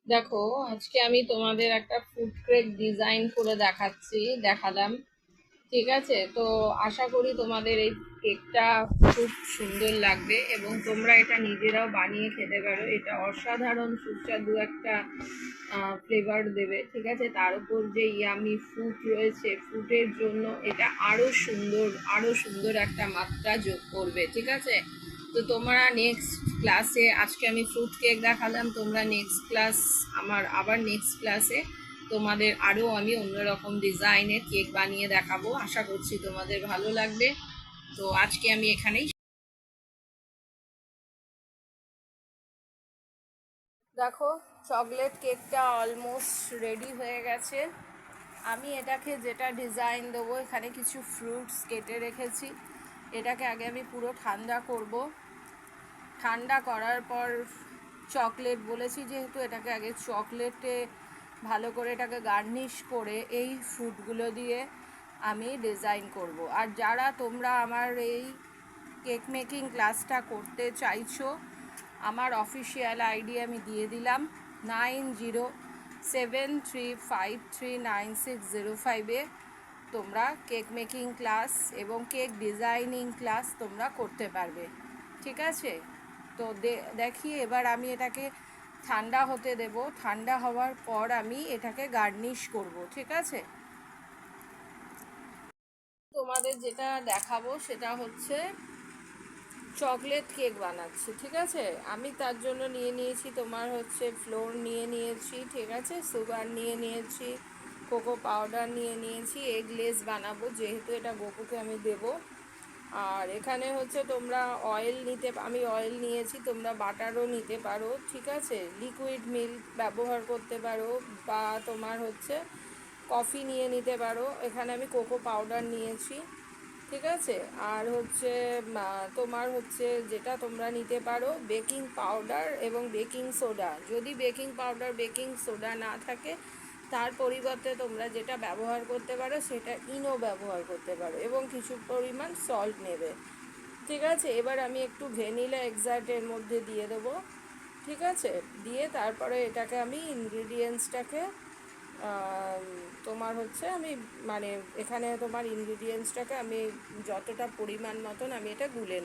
দেখো, আজকে আমি তোমাদের একটা ফুড কেক ডিজাইন করে দেখালাম। ঠিক আছে, তো আশা করি তোমাদের এই কেকটা খুব সুন্দর লাগবে এবং তোমরা এটা নিজেরাও বানিয়ে খেতে পারো। এটা অসাধারণ সুস্বাদু একটা ফ্লেভার দেবে। ঠিক আছে, তার উপর যে ইয়ামি ফ্রুট রয়েছে, ফ্রুটের জন্য এটা আরো সুন্দর একটা মাত্রা যোগ করবে। ঠিক আছে, তো তোমরা নেক্সট ক্লাসে, আজকে আমি ফ্রুট কেক দেখালাম, তোমরা নেক্সট ক্লাসে তোমাদের আরও আমি অন্যরকম ডিজাইনের কেক বানিয়ে দেখাবো। আশা করছি তোমাদের ভালো লাগবে। তো আজকে আমি এখানেই। দেখো, চকলেট কেকটা অলমোস্ট রেডি হয়ে গেছে। আমি এটাকে যেটা ডিজাইন দেবো, এখানে কিছু ফ্রুটস কেটে রেখেছি। এটাকে আগে আমি পুরো ঠান্ডা করব। ঠান্ডা করার পর চকলেট বলেছি যেহেতু, এটাকে আগে চকলেটে ভালো করে এটাকে গার্নিশ করে এই ফ্রুটগুলো দিয়ে আমি ডিজাইন করব। আর যারা তোমরা আমার এই কেক মেকিং ক্লাসটা করতে চাইছো, আমার অফিসিয়াল আইডি আমি দিয়ে দিলাম 9073539605-এ। তোমরা কেক মেকিং ক্লাস এবং কেক ডিজাইনিং ক্লাস তোমরা করতে পারবে। ঠিক আছে, তো দেখি এবার আমি এটাকে ঠান্ডা হতে দেব। ঠান্ডা হওয়ার পর আমি এটাকে গার্নিশ করব। ঠিক আছে, তোমাদের যেটা দেখাবো সেটা হচ্ছে চকলেট কেক বানাচ্ছি। ঠিক আছে, আমি তার জন্য নিয়ে নিয়েছি তোমার হচ্ছে ফ্লোর নিয়ে নিয়েছি, ঠিক আছে, সুগার নিয়ে নিয়েছি, কোকো পাউডার নিয়ে নিয়েছি। এগ লেস বানাবো যেহেতু এটা গোপুকে আমি দেবো। আর এখানে হচ্ছে তোমরা আমি অয়েল নিয়েছি, তোমরা বাটারও নিতে পারো। ঠিক আছে, লিকুইড মিল্ক ব্যবহার করতে পারো, বা তোমার হচ্ছে কফি নিয়ে নিতে পারো। এখানে আমি কোকো পাউডার নিয়েছি। ঠিক আছে, আর হচ্ছে তোমার হচ্ছে যেটা তোমরা নিতে পারো বেকিং পাউডার এবং বেকিং সোডা। যদি বেকিং পাউডার বেকিং সোডা না থাকে, তার পরিবর্তে তোমরা যেটা ব্যবহার করতে পারো সেটা ইনো ব্যবহার করতে পারো, এবং কিছু পরিমাণ সল্ট নেবে। ঠিক আছে, এবার আমি একটু ভ্যানিলা এক্সাক্টের মধ্যে দিয়ে দেবো। ঠিক আছে, দিয়ে তারপরে এটাকে আমি ইনগ্রিডিয়েন্টসটাকে তোমার হচ্ছে আমি মানে এখানে তোমার ইনগ্রিডিয়েন্টসটাকে আমি যতটা পরিমাণ মতন আমি এটা গুলে